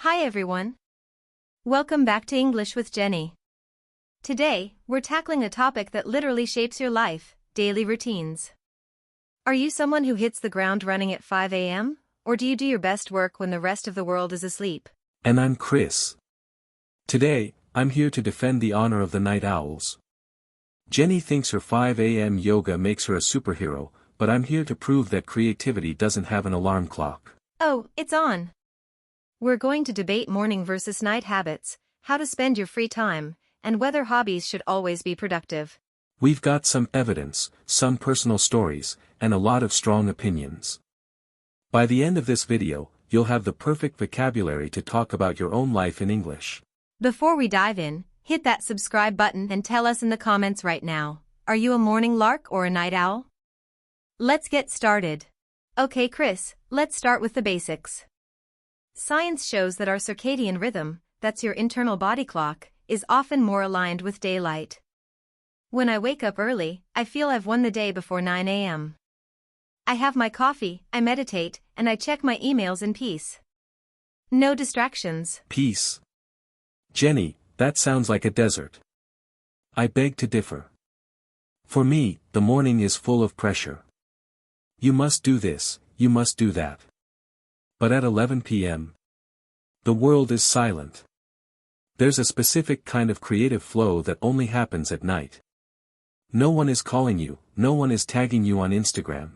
Hi everyone. Welcome back to English with Jenny. Today, we're tackling a topic that literally shapes your life, daily routines. Are you someone who hits the ground running at 5 a.m., or do you do your best work when the rest of the world is asleep? And I'm Chris. Today, I'm here to defend the honor of the night owls. Jenny thinks her 5 a.m. yoga makes her a superhero, but I'm here to prove that creativity doesn't have an alarm clock. Oh, it's on. We're going to debate morning versus night habits, how to spend your free time, and whether hobbies should always be productive. We've got some evidence, some personal stories, and a lot of strong opinions. By the end of this video, you'll have the perfect vocabulary to talk about your own life in English. Before we dive in, hit that subscribe button and tell us in the comments right now, are you a morning lark or a night owl? Let's get started. Okay Chris, let's start with the basics. Science shows that our circadian rhythm, that's your internal body clock, is often more aligned with daylight. When I wake up early, I feel I've won the day before 9 a.m. I have my coffee, I meditate, and I check my emails in peace. No distractions. Peace. Jenny, that sounds like a desert. I beg to differ. For me, the morning is full of pressure. You must do this, you must do that. But at 11 p.m., the world is silent. There's a specific kind of creative flow that only happens at night. No one is calling you, no one is tagging you on Instagram.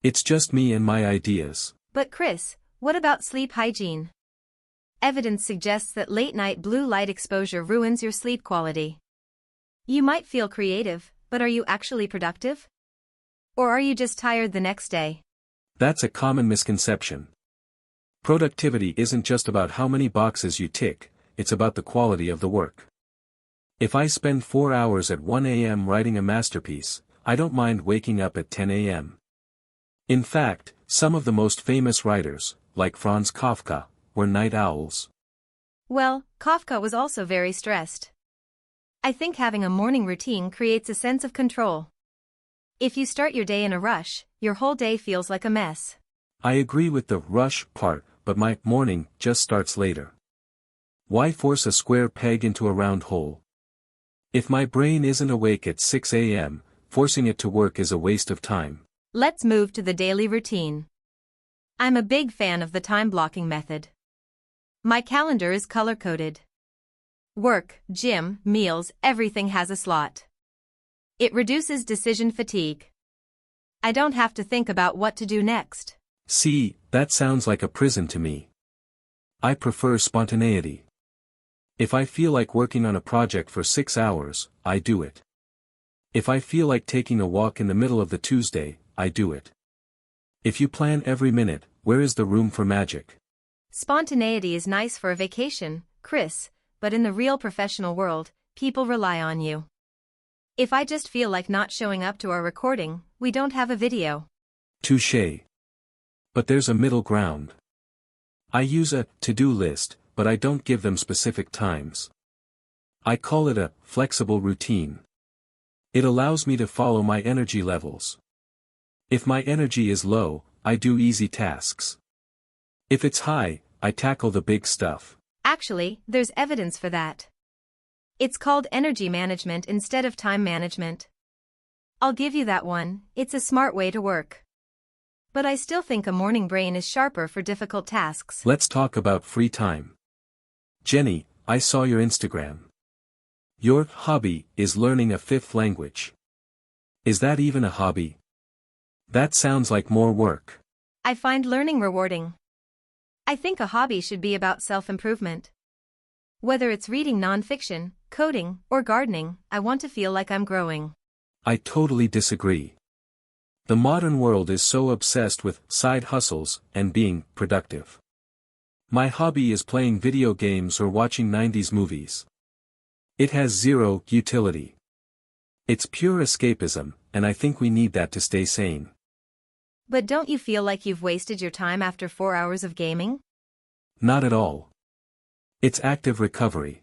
It's just me and my ideas. But Chris, what about sleep hygiene? Evidence suggests that late-night blue light exposure ruins your sleep quality. You might feel creative, but are you actually productive? Or are you just tired the next day? That's a common misconception. Productivity isn't just about how many boxes you tick, it's about the quality of the work. If I spend 4 hours at 1 a.m. writing a masterpiece, I don't mind waking up at 10 a.m. In fact, some of the most famous writers, like Franz Kafka, were night owls. Well, Kafka was also very stressed. I think having a morning routine creates a sense of control. If you start your day in a rush, your whole day feels like a mess. I agree with the rush part, but my morning just starts later. Why force a square peg into a round hole? If my brain isn't awake at 6 a.m., forcing it to work is a waste of time. Let's move to the daily routine. I'm a big fan of the time blocking method. My calendar is color-coded. Work, gym, meals, everything has a slot. It reduces decision fatigue. I don't have to think about what to do next. See, that sounds like a prison to me. I prefer spontaneity. If I feel like working on a project for 6 hours, I do it. If I feel like taking a walk in the middle of the Tuesday, I do it. If you plan every minute, where is the room for magic? Spontaneity is nice for a vacation, Chris, but in the real professional world, people rely on you. If I just feel like not showing up to our recording, we don't have a video. Touché. But there's a middle ground. I use a to-do list, but I don't give them specific times. I call it a flexible routine. It allows me to follow my energy levels. If my energy is low, I do easy tasks. If it's high, I tackle the big stuff. Actually, there's evidence for that. It's called energy management instead of time management. I'll give you that one, it's a smart way to work. But I still think a morning brain is sharper for difficult tasks. Let's talk about free time. Jenny, I saw your Instagram. Your hobby is learning a 5th language. Is that even a hobby? That sounds like more work. I find learning rewarding. I think a hobby should be about self-improvement. Whether it's reading non-fiction, coding, or gardening, I want to feel like I'm growing. I totally disagree. The modern world is so obsessed with side hustles and being productive. My hobby is playing video games or watching 90s movies. It has zero utility. It's pure escapism, and I think we need that to stay sane. But don't you feel like you've wasted your time after 4 hours of gaming? Not at all. It's active recovery.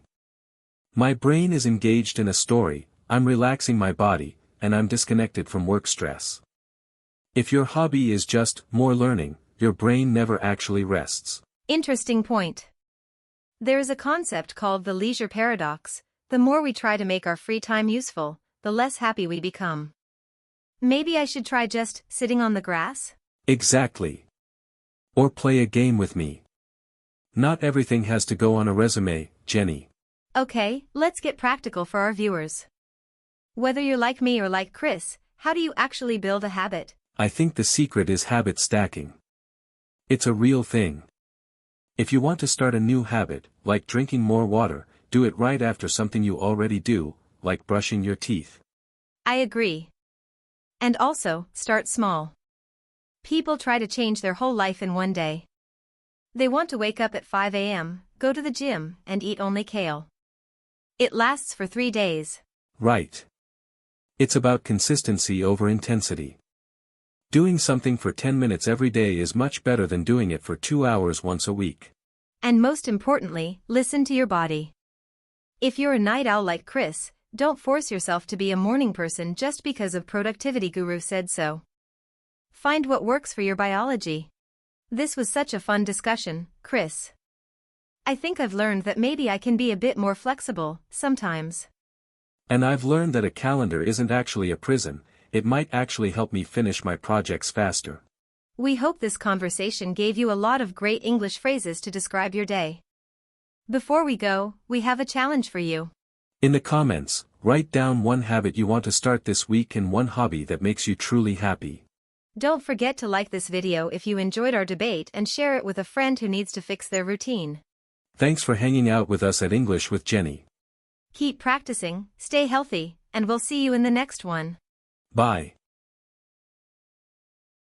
My brain is engaged in a story, I'm relaxing my body, and I'm disconnected from work stress. If your hobby is just more learning, your brain never actually rests. Interesting point. There is a concept called the leisure paradox. The more we try to make our free time useful, the less happy we become. Maybe I should try just sitting on the grass? Exactly. Or play a game with me. Not everything has to go on a resume, Jenny. Okay, let's get practical for our viewers. Whether you're like me or like Chris, how do you actually build a habit? I think the secret is habit stacking. It's a real thing. If you want to start a new habit, like drinking more water, do it right after something you already do, like brushing your teeth. I agree. And also, start small. People try to change their whole life in one day. They want to wake up at 5 a.m., go to the gym, and eat only kale. It lasts for 3 days. Right. It's about consistency over intensity. Doing something for 10 minutes every day is much better than doing it for 2 hours once a week. And most importantly, listen to your body. If you're a night owl like Chris, don't force yourself to be a morning person just because a productivity guru said so. Find what works for your biology. This was such a fun discussion, Chris. I think I've learned that maybe I can be a bit more flexible, sometimes. And I've learned that a calendar isn't actually a prison, it might actually help me finish my projects faster. We hope this conversation gave you a lot of great English phrases to describe your day. Before we go, we have a challenge for you. In the comments, write down one habit you want to start this week and one hobby that makes you truly happy. Don't forget to like this video if you enjoyed our debate and share it with a friend who needs to fix their routine. Thanks for hanging out with us at English with Jenny. Keep practicing, stay healthy, and we'll see you in the next one. Bye.